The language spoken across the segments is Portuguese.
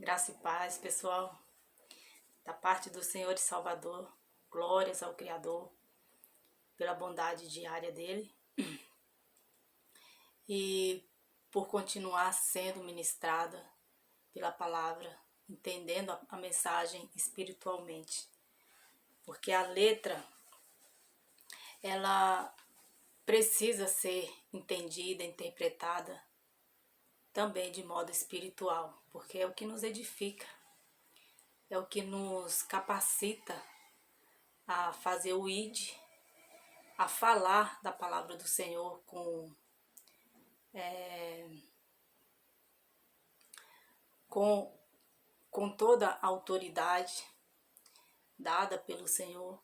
Graça e paz, pessoal, da parte do Senhor e Salvador. Glórias ao Criador pela bondade diária dele e por continuar sendo ministrada pela palavra, entendendo a mensagem espiritualmente. Porque a letra, ela precisa ser entendida, interpretada também de modo espiritual, porque é o que nos edifica, é o que nos capacita a fazer o ID, a falar da palavra do Senhor com, com toda a autoridade dada pelo Senhor,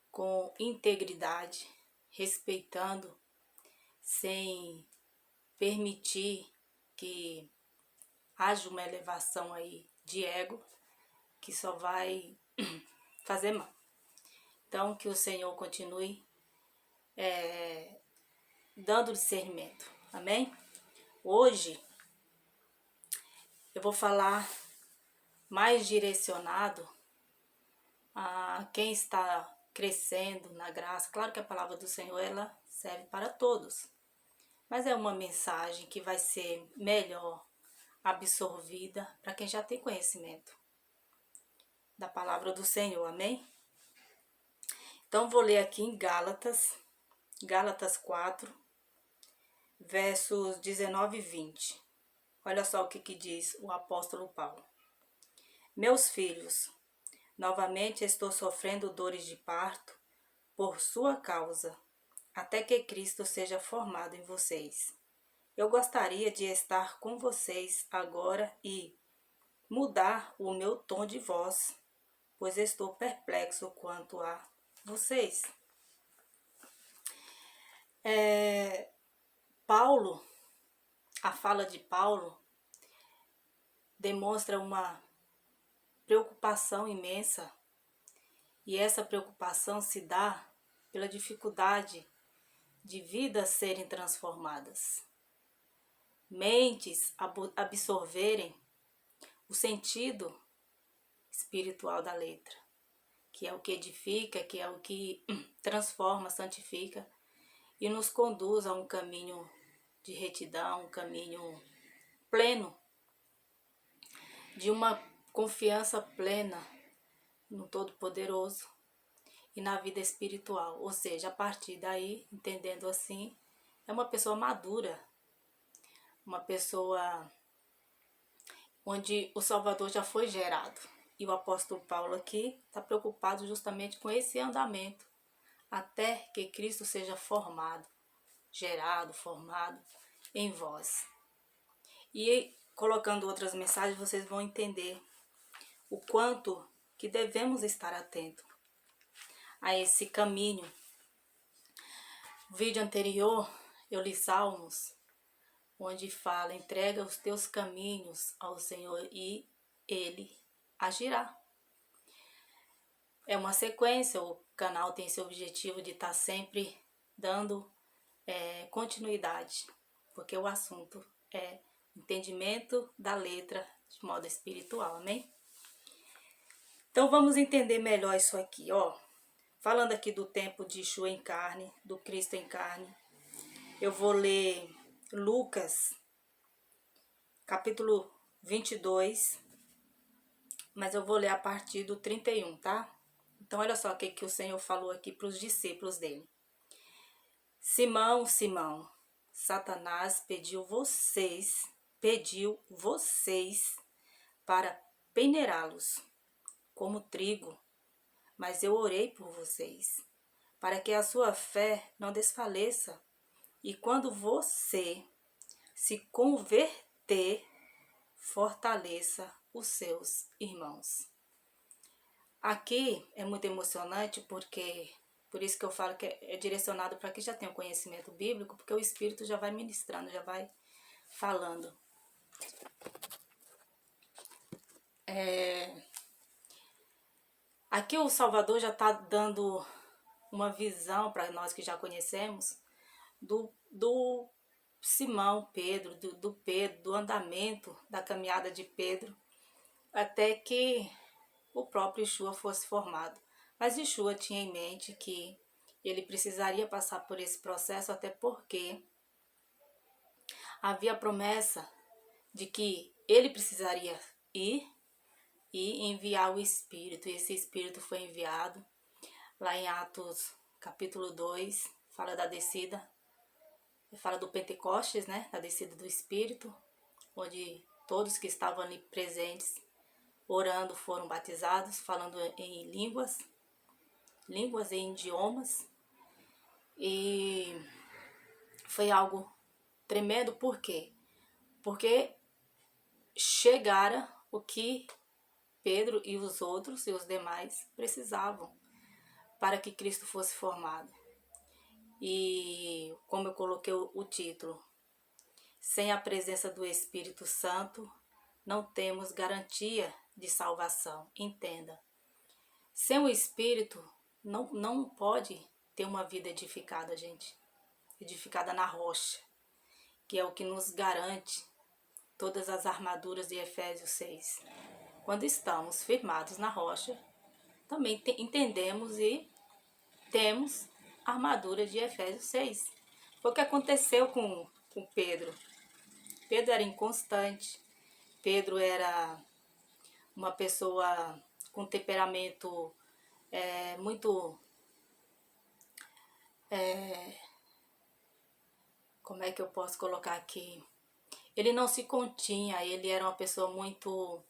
com integridade, respeitando, sem permitir que haja uma elevação aí de ego, que só vai fazer mal. Então, que o Senhor continue dando discernimento. Amém? Hoje eu vou falar mais direcionado a quem está crescendo na graça. Claro que a palavra do Senhor ela serve para todos, mas é uma mensagem que vai ser melhor absorvida para quem já tem conhecimento da palavra do Senhor. Amém? Então vou ler aqui em Gálatas 4, versos 19 e 20. Olha só o que diz o apóstolo Paulo. Meus filhos, novamente estou sofrendo dores de parto por sua causa, até que Cristo seja formado em vocês. Eu gostaria de estar com vocês agora e mudar o meu tom de voz, pois estou perplexo quanto a vocês. Paulo, a fala de Paulo demonstra uma preocupação imensa, e essa preocupação se dá pela dificuldade de vidas serem transformadas, mentes absorverem o sentido espiritual da letra, que é o que edifica, que é o que transforma, santifica e nos conduz a um caminho de retidão, um caminho pleno, de uma confiança plena no Todo-Poderoso e na vida espiritual. Ou seja, a partir daí, entendendo assim, é uma pessoa madura, uma pessoa onde o Salvador já foi gerado. E o apóstolo Paulo aqui está preocupado justamente com esse andamento, até que Cristo seja formado, gerado, formado em vós. E colocando outras mensagens, vocês vão entender o quanto que devemos estar atentos a esse caminho. No vídeo anterior, eu li Salmos, onde fala, entrega os teus caminhos ao Senhor e Ele agirá. É uma sequência, o canal tem esse objetivo de estar sempre dando continuidade, porque o assunto é entendimento da letra de modo espiritual, amém? Então vamos entender melhor isso aqui, ó. Falando aqui do tempo de Yeshua em carne, do Cristo em carne, eu vou ler Lucas, capítulo 22, mas eu vou ler a partir do 31, tá? Então olha só o que o Senhor falou aqui para os discípulos dele. Simão, Simão, Satanás pediu vocês para peneirá-los como trigo, mas eu orei por vocês, para que a sua fé não desfaleça, e quando você se converter, fortaleça os seus irmãos. Aqui é muito emocionante porque, por isso que eu falo que é direcionado para quem já tem o conhecimento bíblico, porque o Espírito já vai ministrando, já vai falando. Aqui o Salvador já está dando uma visão para nós que já conhecemos do Simão Pedro, do Pedro, do andamento da caminhada de Pedro, até que o próprio Yeshua fosse formado. Mas Yeshua tinha em mente que ele precisaria passar por esse processo, até porque havia a promessa de que ele precisaria ir e enviar o Espírito. E esse Espírito foi enviado lá em Atos capítulo 2, fala da descida, fala do Pentecostes, né? Da descida do Espírito, onde todos que estavam ali presentes, orando, foram batizados, falando em línguas e idiomas. E foi algo tremendo, por quê? Porque chegara o que Pedro e os outros e os demais precisavam para que Cristo fosse formado. E como eu coloquei o título, sem a presença do Espírito Santo, não temos garantia de salvação. Entenda, sem o Espírito, não pode ter uma vida edificada, gente. Edificada na rocha, que é o que nos garante todas as armaduras de Efésios 6. Quando estamos firmados na rocha, também entendemos e temos a armadura de Efésios 6. Foi o que aconteceu com Pedro. Pedro era inconstante. Pedro era uma pessoa com temperamento muito... como é que eu posso colocar aqui? Ele não se continha, ele era uma pessoa muito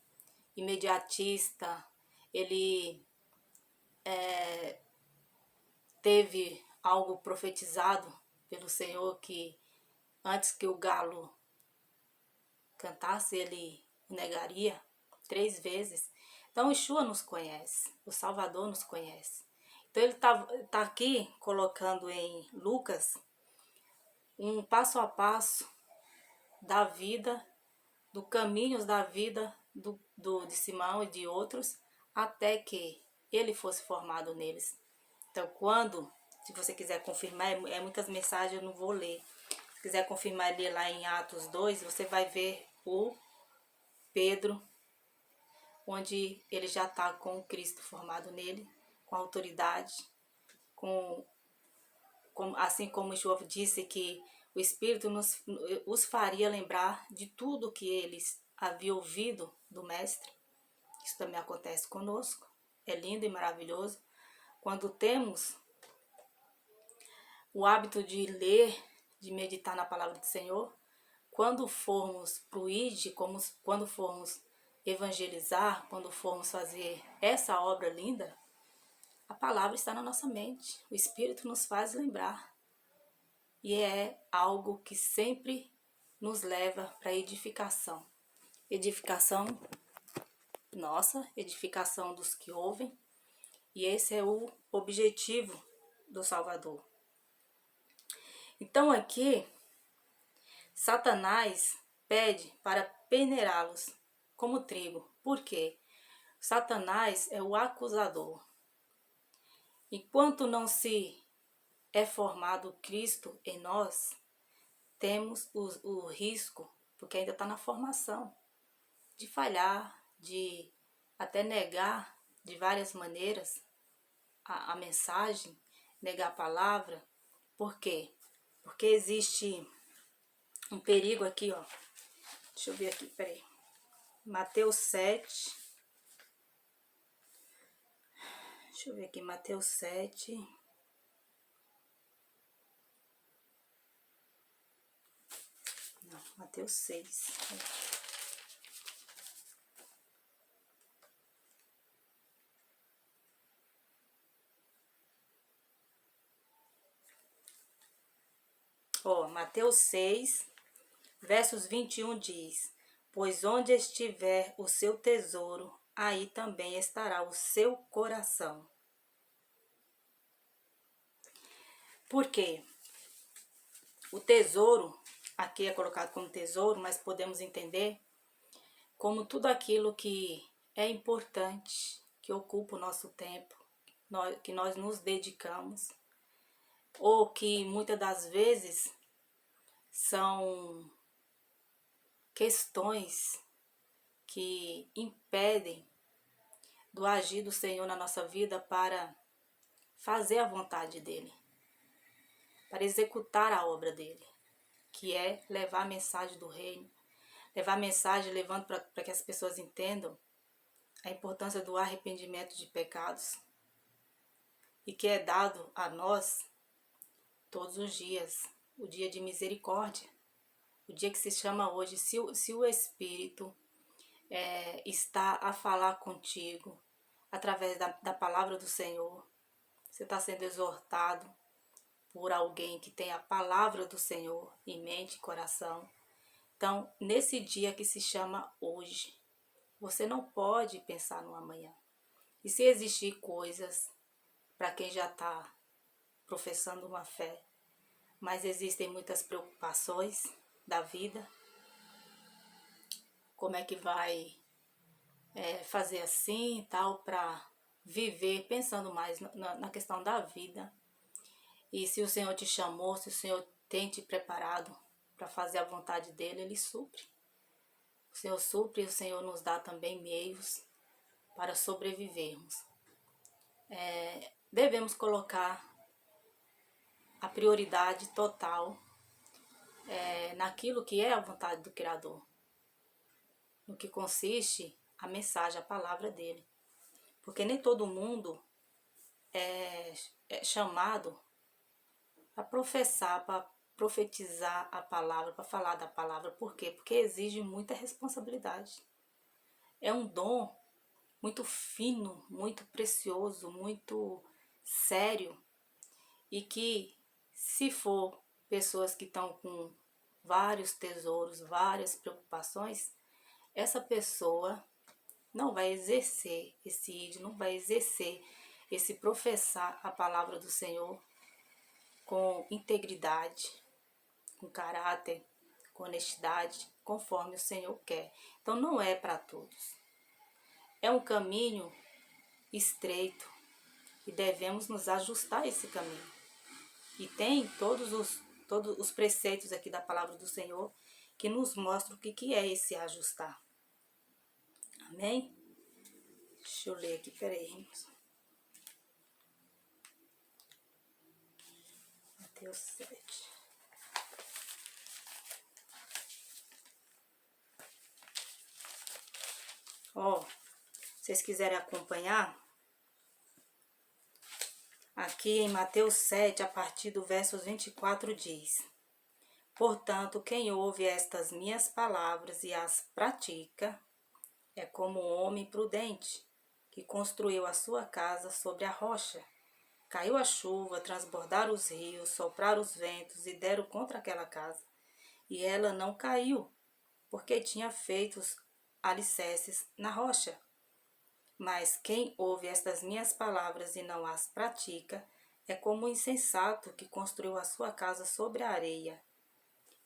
imediatista. Ele teve algo profetizado pelo Senhor, que antes que o galo cantasse, ele o negaria 3 vezes. Então, o Yeshua nos conhece, o Salvador nos conhece. Então, ele tá aqui colocando em Lucas um passo a passo da vida, do caminhos da vida de Simão e de outros, até que ele fosse formado neles. Então, se você quiser confirmar, muitas mensagens, eu não vou ler. Se quiser confirmar, ler lá em Atos 2, você vai ver o Pedro, onde ele já está com o Cristo formado nele, com autoridade, assim como o João disse que o Espírito os faria lembrar de tudo que eles haviam ouvido do Mestre. Isso também acontece conosco. É lindo e maravilhoso quando temos o hábito de ler, de meditar na palavra do Senhor. Quando formos pro ID, quando formos evangelizar, quando formos fazer essa obra linda, a palavra está na nossa mente. O Espírito nos faz lembrar. E é algo que sempre nos leva para edificação. Edificação nossa, edificação dos que ouvem. E esse é o objetivo do Salvador. Então aqui, Satanás pede para peneirá-los como trigo. Por quê? Satanás é o acusador. Enquanto não se é formado Cristo em nós, temos o risco, porque ainda está na formação, de falhar, de até negar de várias maneiras a mensagem, negar a palavra. Por quê? Porque existe um perigo aqui, ó. Deixa eu ver aqui, peraí. Mateus 7. Deixa eu ver aqui, Mateus 7. Não, Mateus 6. Ó, Mateus 6, versos 21 diz: Pois onde estiver o seu tesouro, aí também estará o seu coração. Por quê? O tesouro, aqui é colocado como tesouro, mas podemos entender como tudo aquilo que é importante, que ocupa o nosso tempo, que nós nos dedicamos, ou que muitas das vezes são questões que impedem do agir do Senhor na nossa vida para fazer a vontade dEle, para executar a obra dEle, que é levar a mensagem do reino, levar a mensagem levando para que as pessoas entendam a importância do arrependimento de pecados e que é dado a nós todos os dias, o dia de misericórdia, o dia que se chama hoje. Se o Espírito está a falar contigo através da palavra do Senhor, você está sendo exortado por alguém que tem a palavra do Senhor em mente e coração. Então, nesse dia que se chama hoje, você não pode pensar no amanhã. E se existir coisas para quem já está professando uma fé, mas existem muitas preocupações da vida, como é que vai fazer assim e tal para viver pensando mais na questão da vida. E se o Senhor te chamou, se o Senhor tem te preparado para fazer a vontade dEle, Ele supre. O Senhor supre e o Senhor nos dá também meios para sobrevivermos. Devemos colocar a prioridade total naquilo que é a vontade do Criador, no que consiste a mensagem, a palavra dEle. Porque nem todo mundo é chamado para professar, para profetizar a palavra, para falar da palavra. Por quê? Porque exige muita responsabilidade. É um dom muito fino, muito precioso, muito sério, e que, se for pessoas que estão com vários tesouros, várias preocupações, essa pessoa não vai exercer esse ídolo, não vai exercer esse professar a palavra do Senhor com integridade, com caráter, com honestidade, conforme o Senhor quer. Então não é para todos. É um caminho estreito e devemos nos ajustar a esse caminho. E tem todos os preceitos aqui da palavra do Senhor que nos mostram o que é esse ajustar. Amém? Deixa eu ler aqui, peraí, irmãos. Mateus 7. Ó, se vocês quiserem acompanhar, aqui em Mateus 7, a partir do versos 24, diz: Portanto, quem ouve estas minhas palavras e as pratica, é como um homem prudente, que construiu a sua casa sobre a rocha. Caiu a chuva, transbordaram os rios, sopraram os ventos e deram contra aquela casa. E ela não caiu, porque tinha feito os alicerces na rocha. Mas quem ouve estas minhas palavras e não as pratica, é como o insensato que construiu a sua casa sobre a areia.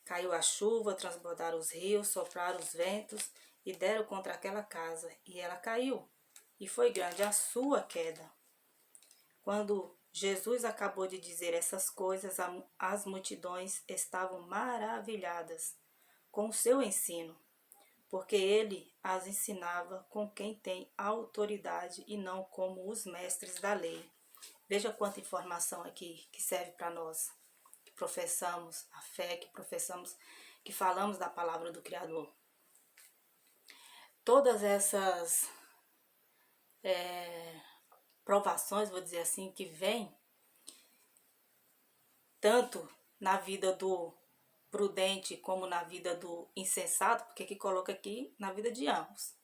Caiu a chuva, transbordaram os rios, sopraram os ventos e deram contra aquela casa, e ela caiu. E foi grande a sua queda. Quando Jesus acabou de dizer essas coisas, as multidões estavam maravilhadas com o seu ensino, porque ele as ensinava com quem tem autoridade e não como os mestres da lei. Veja quanta informação aqui que serve para nós, que professamos a fé, que professamos, que falamos da palavra do Criador. Todas essas provações, vou dizer assim, que vêm tanto na vida do prudente como na vida do insensato, porque aqui coloca aqui na vida de ambos.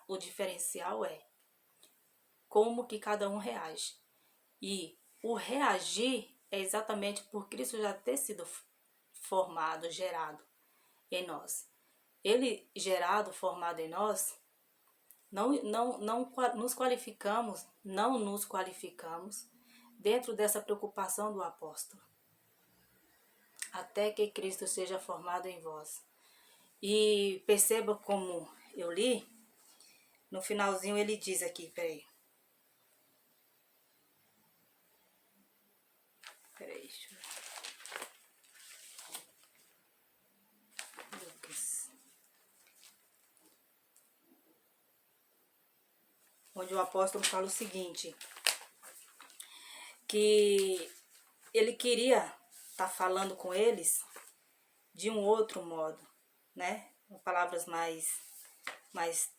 O diferencial é como que cada um reage. E o reagir é exatamente por Cristo já ter sido formado, gerado em nós. Ele gerado, formado em nós, não nos qualificamos dentro dessa preocupação do apóstolo, até que Cristo seja formado em vós. E perceba como eu li, no finalzinho ele diz aqui, peraí, deixa eu ver. Lucas. onde o apóstolo fala o seguinte, que ele queria estar falando com eles de um outro modo, né? Com palavras mais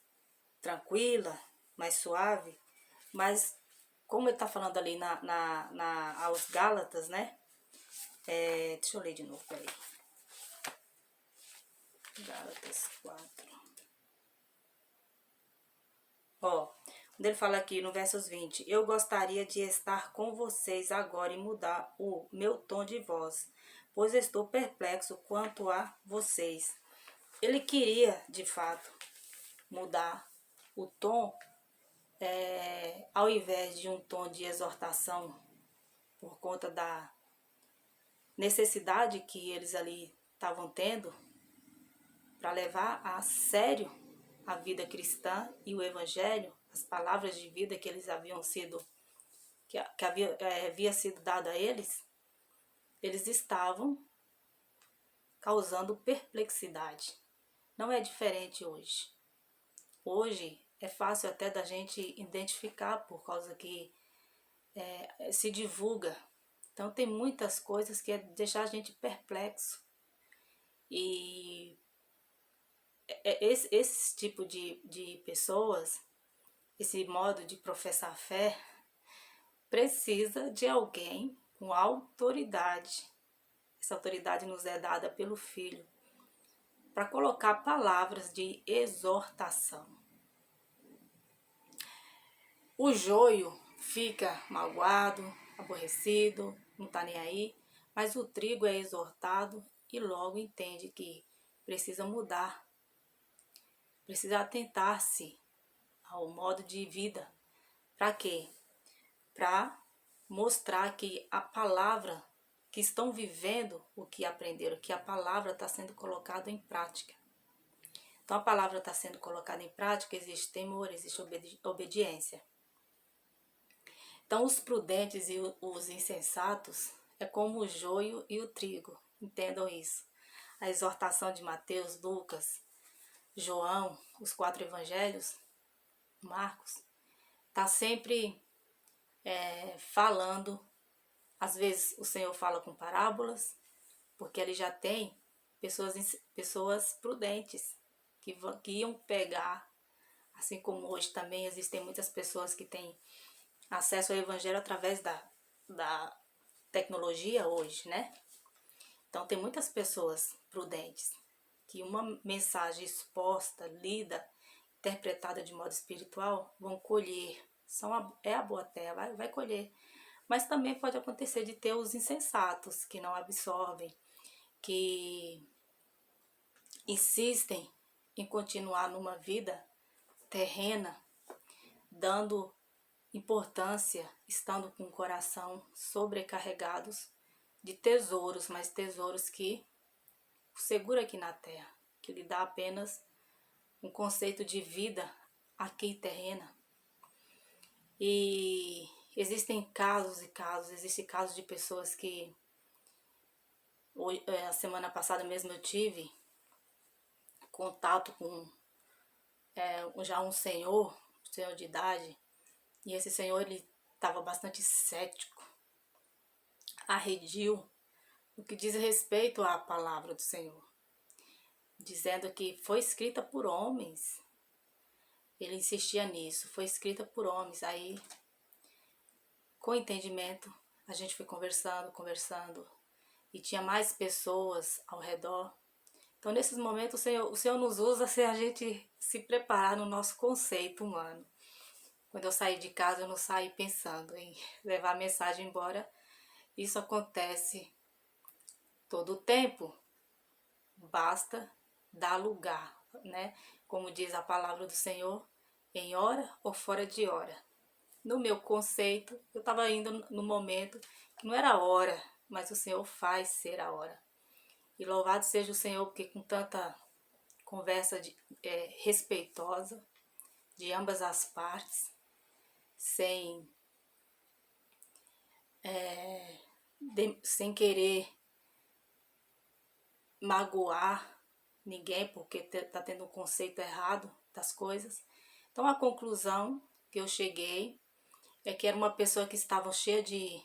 tranquila, mais suave, mas como ele está falando ali aos Gálatas, né? Deixa eu ler de novo, peraí. Gálatas 4. Ó, quando ele fala aqui no versos 20, eu gostaria de estar com vocês agora e mudar o meu tom de voz, pois estou perplexo quanto a vocês. Ele queria, de fato, mudar o tom, ao invés de um tom de exortação, por conta da necessidade que eles ali estavam tendo para levar a sério a vida cristã e o evangelho, as palavras de vida que eles haviam sido, que havia sido dado a eles, eles estavam causando perplexidade. Não é diferente hoje. Hoje é fácil até da gente identificar por causa que se divulga. Então tem muitas coisas que é deixar a gente perplexo. E esse tipo de pessoas, esse modo de professar fé, precisa de alguém com autoridade. Essa autoridade nos é dada pelo Filho, para colocar palavras de exortação. O joio fica magoado, aborrecido, não está nem aí, mas o trigo é exortado e logo entende que precisa mudar, precisa atentar-se ao modo de vida. Para quê? Para mostrar que a palavra, que estão vivendo o que aprenderam, que a palavra está sendo colocada em prática. Então a palavra está sendo colocada em prática, existe temor, existe obediência. Então os prudentes e os insensatos é como o joio e o trigo, entendam isso. A exortação de Mateus, Lucas, João, os 4 evangelhos, Marcos, está sempre falando. Às vezes o Senhor fala com parábolas, porque ele já tem pessoas prudentes que iam pegar, assim como hoje também existem muitas pessoas que têm acesso ao evangelho através da tecnologia hoje, né? Então tem muitas pessoas prudentes que uma mensagem exposta, lida, interpretada de modo espiritual, vão colher. É a boa terra, vai colher. Mas também pode acontecer de ter os insensatos que não absorvem, que insistem em continuar numa vida terrena, dando importância, estando com o coração sobrecarregados de tesouros, mas tesouros que o segura aqui na terra, que lhe dá apenas um conceito de vida aqui terrena. E existem casos e casos, existem casos de pessoas que a semana passada mesmo eu tive contato com já um senhor de idade, e esse senhor ele estava bastante cético, arredio, no que diz respeito à palavra do Senhor, dizendo que foi escrita por homens. Ele insistia nisso, foi escrita por homens. Aí, com entendimento, a gente foi conversando, e tinha mais pessoas ao redor. Então, nesses momentos, o Senhor nos usa se a gente se preparar no nosso conceito humano. Quando eu saí de casa, eu não saí pensando em levar a mensagem embora. Isso acontece todo o tempo. Basta dar lugar, né? Como diz a palavra do Senhor, em hora ou fora de hora. No meu conceito, eu estava indo no momento que não era hora, mas o Senhor faz ser a hora. E louvado seja o Senhor, porque com tanta conversa respeitosa de ambas as partes, sem querer magoar ninguém, porque está tendo um conceito errado das coisas. Então a conclusão que eu cheguei é que era uma pessoa que estava cheia de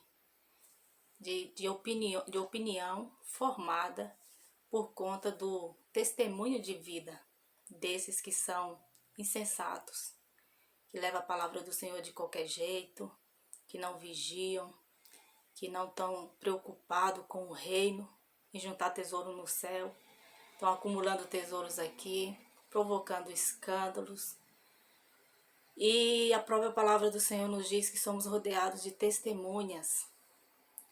opinião formada por conta do testemunho de vida desses que são insensatos, que levam a palavra do Senhor de qualquer jeito, que não vigiam, que não estão preocupados com o reino e juntar tesouro no céu, estão acumulando tesouros aqui, provocando escândalos. E a própria palavra do Senhor nos diz que somos rodeados de testemunhas.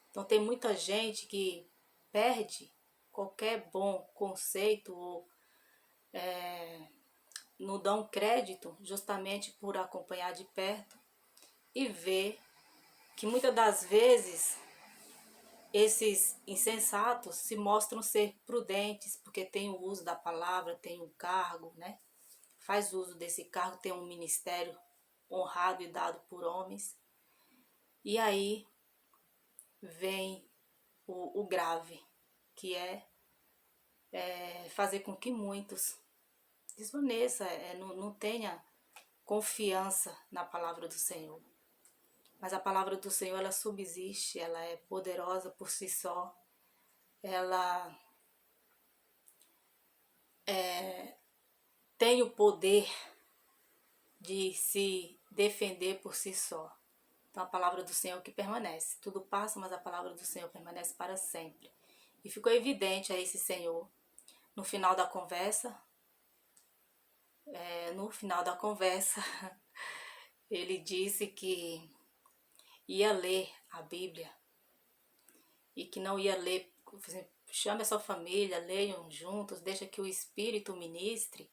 Então tem muita gente que perde qualquer bom conceito ou não dão crédito justamente por acompanhar de perto e ver que muitas das vezes esses insensatos se mostram ser prudentes porque tem o uso da palavra, tem um cargo, né? Faz uso desse cargo, tem um ministério honrado e dado por homens. E aí vem o grave, que é fazer com que muitos desvaneça, não tenha confiança na palavra do Senhor. Mas a palavra do Senhor, ela subsiste, ela é poderosa por si só. Ela tem o poder de se defender por si só. Então a palavra do Senhor que permanece. Tudo passa, mas a palavra do Senhor permanece para sempre. E ficou evidente a esse Senhor no final da conversa. Ele disse que ia ler a Bíblia e que não ia ler, chame a sua família, leiam juntos, deixa que o Espírito ministre.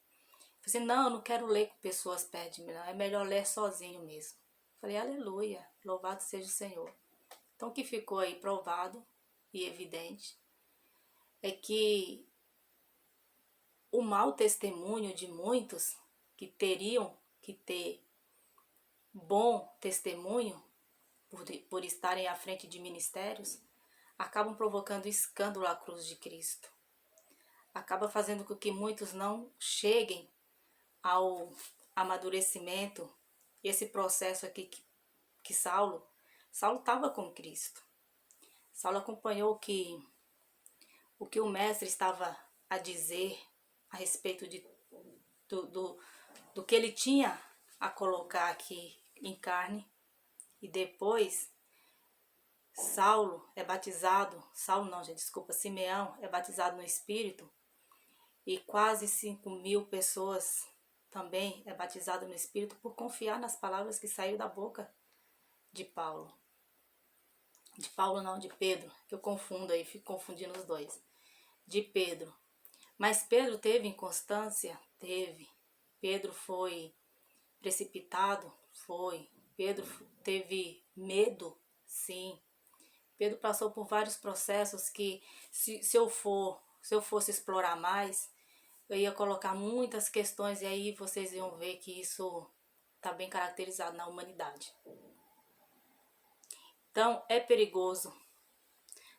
Eu não, eu não quero ler com pessoas perto de mim, não, é melhor ler sozinho mesmo. Falei, aleluia, louvado seja o Senhor. Então o que ficou aí provado e evidente é que o mau testemunho de muitos que teriam que ter bom testemunho por estarem à frente de ministérios, acabam provocando escândalo à cruz de Cristo. Acaba fazendo com que muitos não cheguem ao amadurecimento. Esse processo aqui que Saulo estava com Cristo. Saulo acompanhou o que o mestre estava a dizer a respeito do que ele tinha a colocar aqui em carne. E depois Simeão é batizado no Espírito e quase 5.000 pessoas também é batizado no Espírito por confiar nas palavras que saíram da boca de Paulo. De Paulo não, de Pedro, que eu confundo aí, fico confundindo os dois. De Pedro. Mas Pedro teve inconstância? Teve. Pedro foi precipitado? Foi. Pedro teve medo? Sim. Pedro passou por vários processos que, se eu fosse explorar mais, eu ia colocar muitas questões e aí vocês iam ver que isso está bem caracterizado na humanidade. Então, é perigoso,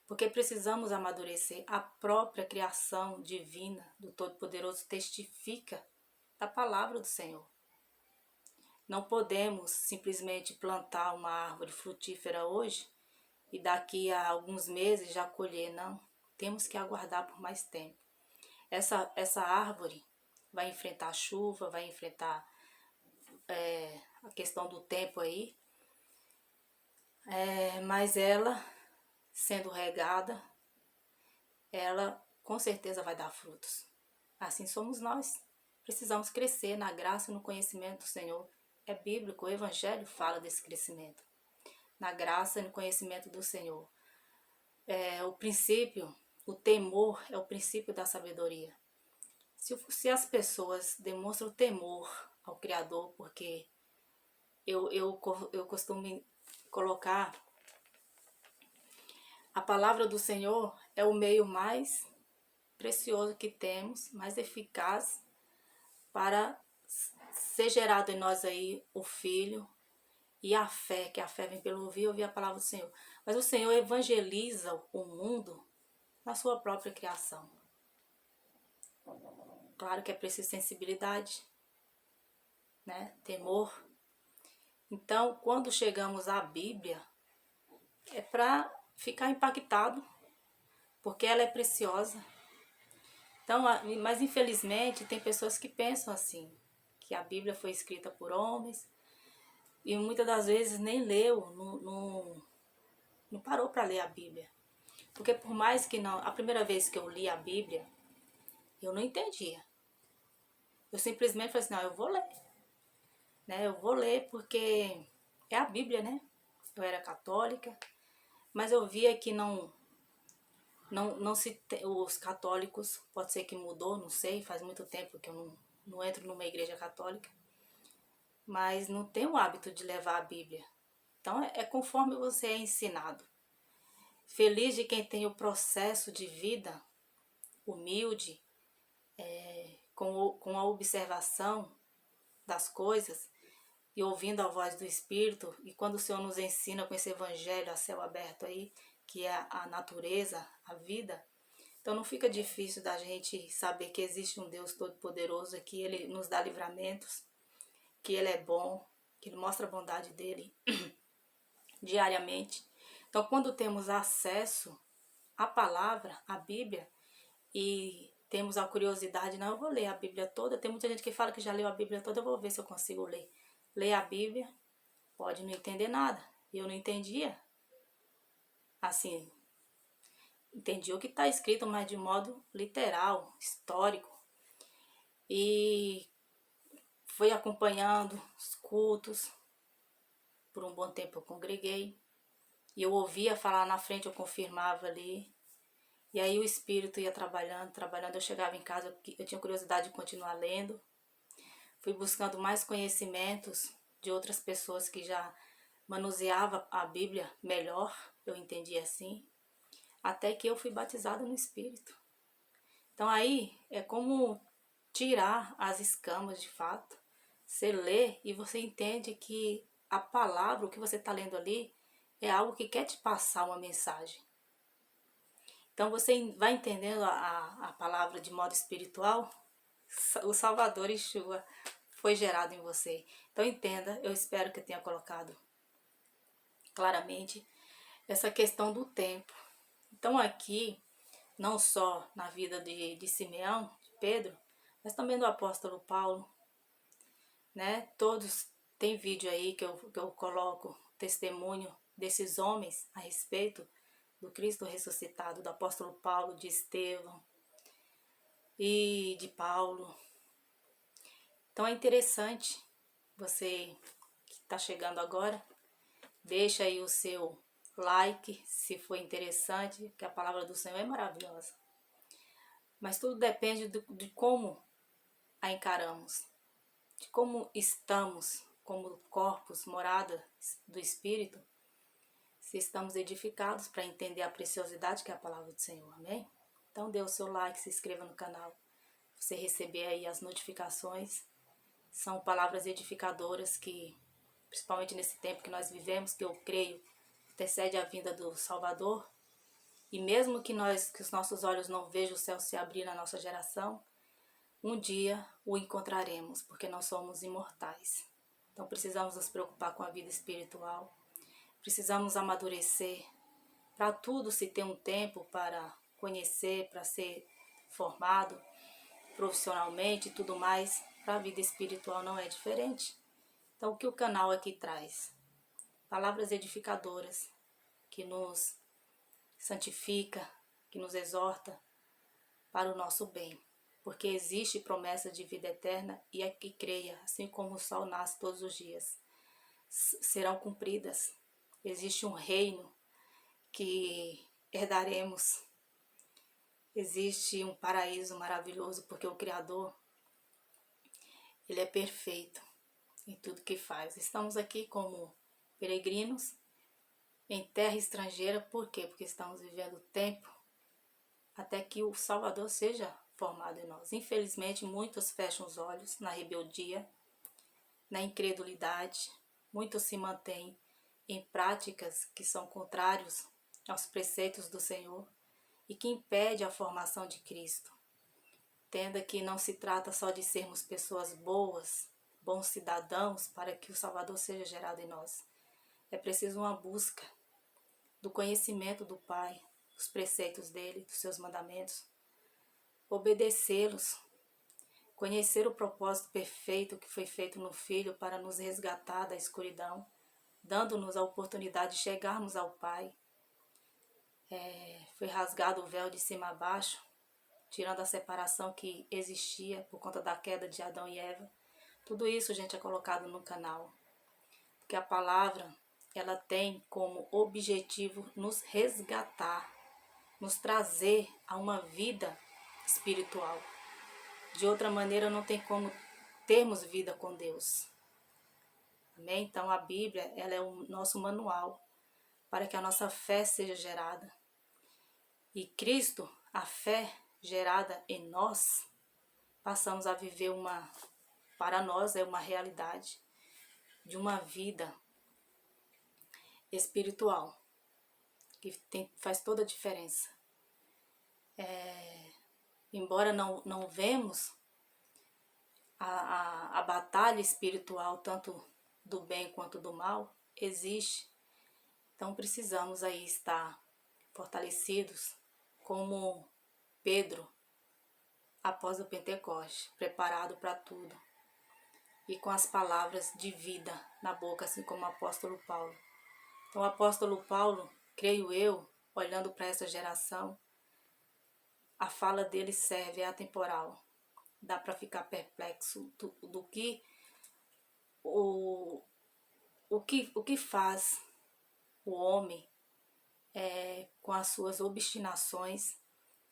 porque precisamos amadurecer. A própria criação divina do Todo-Poderoso testifica da palavra do Senhor. Não podemos simplesmente plantar uma árvore frutífera hoje e daqui a alguns meses já colher, não. Temos que aguardar por mais tempo. Essa árvore vai enfrentar chuva, vai enfrentar a questão do tempo aí, mas ela, sendo regada, ela com certeza vai dar frutos. Assim somos nós. Precisamos crescer na graça e no conhecimento do Senhor. É bíblico, o Evangelho fala desse crescimento. Na graça e no conhecimento do Senhor. O princípio, o temor é o princípio da sabedoria. Se as pessoas demonstram temor ao Criador, porque eu costumo colocar a palavra do Senhor é o meio mais precioso que temos, mais eficaz para ser gerado em nós aí o Filho e a fé, que a fé vem pelo ouvir a palavra do Senhor. Mas o Senhor evangeliza o mundo na sua própria criação. Claro que é preciso sensibilidade, né? Temor. Então, quando chegamos à Bíblia, é para ficar impactado, porque ela é preciosa. Então, mas infelizmente tem pessoas que pensam assim, que a Bíblia foi escrita por homens e muitas das vezes nem leu, não parou para ler a Bíblia. Porque por mais que não, a primeira vez que eu li a Bíblia, eu não entendia. Eu simplesmente falei assim, não, eu vou ler. Né? Eu vou ler porque é a Bíblia, né? Eu era católica, mas eu via que não se os católicos, pode ser que mudou, não sei, faz muito tempo que eu não entro numa igreja católica, mas não tem o hábito de levar a Bíblia. Então é conforme você é ensinado. Feliz de quem tem o processo de vida humilde, com a observação das coisas e ouvindo a voz do Espírito. E quando o Senhor nos ensina com esse evangelho a céu aberto aí, que é a natureza, a vida, então não fica difícil da gente saber que existe um Deus todo-poderoso, que Ele nos dá livramentos, que Ele é bom, que Ele mostra a bondade dEle diariamente. Então quando temos acesso à palavra, à Bíblia, e temos a curiosidade, não, eu vou ler a Bíblia toda. Tem muita gente que fala que já leu a Bíblia toda, eu vou ver se eu consigo ler. Ler a Bíblia, pode não entender nada. Eu não entendia. Assim, entendi o que está escrito, mas de modo literal, histórico. E fui acompanhando os cultos. Por um bom tempo eu congreguei. E eu ouvia falar na frente, eu confirmava ali. E aí o Espírito ia trabalhando, trabalhando. Eu chegava em casa, eu tinha curiosidade de continuar lendo. Fui buscando mais conhecimentos de outras pessoas que já manuseavam a Bíblia melhor, eu entendi assim, até que eu fui batizada no Espírito. Então aí é como tirar as escamas de fato. Você lê e você entende que a palavra, o que você está lendo ali, é algo que quer te passar uma mensagem. Então você vai entendendo a palavra de modo espiritual, o Salvador Yeshua foi gerado em você. Então entenda, eu espero que eu tenha colocado claramente essa questão do tempo. Então aqui, não só na vida de Simeão, de Pedro, mas também do apóstolo Paulo, né? Todos tem vídeo aí que eu coloco testemunho desses homens a respeito do Cristo ressuscitado, do apóstolo Paulo, de Estevão e de Paulo. Então é interessante, você que está chegando agora, deixa aí o seu like se for interessante, que a palavra do Senhor é maravilhosa. Mas tudo depende de como a encaramos, de como estamos como corpos, morada do Espírito, se estamos edificados para entender a preciosidade que é a palavra do Senhor, amém? Então dê o seu like, se inscreva no canal, você receber aí as notificações. São palavras edificadoras que, principalmente nesse tempo que nós vivemos, que eu creio, antecede a vinda do Salvador. E mesmo que os nossos olhos não vejam o céu se abrir na nossa geração, um dia o encontraremos, porque nós somos imortais. Então precisamos nos preocupar com a vida espiritual, precisamos amadurecer. Para tudo se tem um tempo para conhecer, para ser formado profissionalmente e tudo mais. Para a vida espiritual não é diferente. Então o que o canal aqui traz? Palavras edificadoras que nos santifica, que nos exorta para o nosso bem. Porque existe promessa de vida eterna e a que creia, assim como o sol nasce todos os dias, serão cumpridas. Existe um reino que herdaremos. Existe um paraíso maravilhoso, porque o Criador, Ele é perfeito em tudo que faz. Estamos aqui como peregrinos em terra estrangeira, por quê? Porque estamos vivendo o tempo até que o Salvador seja formado em nós. Infelizmente, muitos fecham os olhos na rebeldia, na incredulidade, muitos se mantêm em práticas que são contrários aos preceitos do Senhor e que impede a formação de Cristo. Entenda que não se trata só de sermos pessoas boas, bons cidadãos para que o Salvador seja gerado em nós. É preciso uma busca do conhecimento do Pai, dos preceitos dele, dos seus mandamentos, obedecê-los, conhecer o propósito perfeito que foi feito no Filho para nos resgatar da escuridão, dando-nos a oportunidade de chegarmos ao Pai. Foi rasgado o véu de cima a baixo, tirando a separação que existia por conta da queda de Adão e Eva. Tudo isso, gente, é colocado no canal, porque a palavra, ela tem como objetivo nos resgatar, nos trazer a uma vida espiritual. De outra maneira, não tem como termos vida com Deus. Amém? Então, a Bíblia, ela é o nosso manual para que a nossa fé seja gerada. E Cristo, a fé gerada em nós, passamos a viver para nós é uma realidade de uma vida espiritual, que faz toda a diferença. Embora não vemos a batalha espiritual, tanto do bem quanto do mal, existe. Então precisamos aí estar fortalecidos como Pedro, após o Pentecoste, preparado para tudo. E com as palavras de vida na boca, assim como o apóstolo Paulo. Então o apóstolo Paulo, creio eu, olhando para essa geração, a fala dele serve, é atemporal. Dá para ficar perplexo do que o que faz o homem com as suas obstinações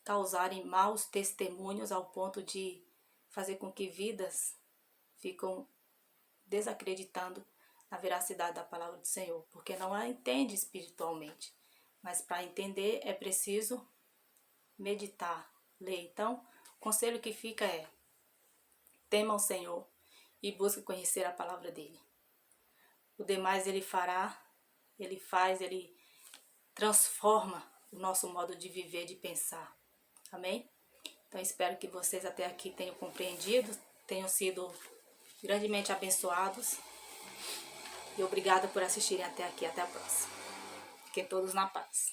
causarem maus testemunhos ao ponto de fazer com que vidas ficam desacreditando na veracidade da palavra do Senhor, porque não a entende espiritualmente. Mas para entender é preciso meditar, ler. Então, o conselho que fica é: tema o Senhor e busque conhecer a palavra dele. O demais ele fará, ele faz, ele transforma o nosso modo de viver, de pensar. Amém? Então espero que vocês até aqui tenham compreendido, tenham sido grandemente abençoados. E obrigada por assistirem até aqui. Até a próxima. Fiquem todos na paz.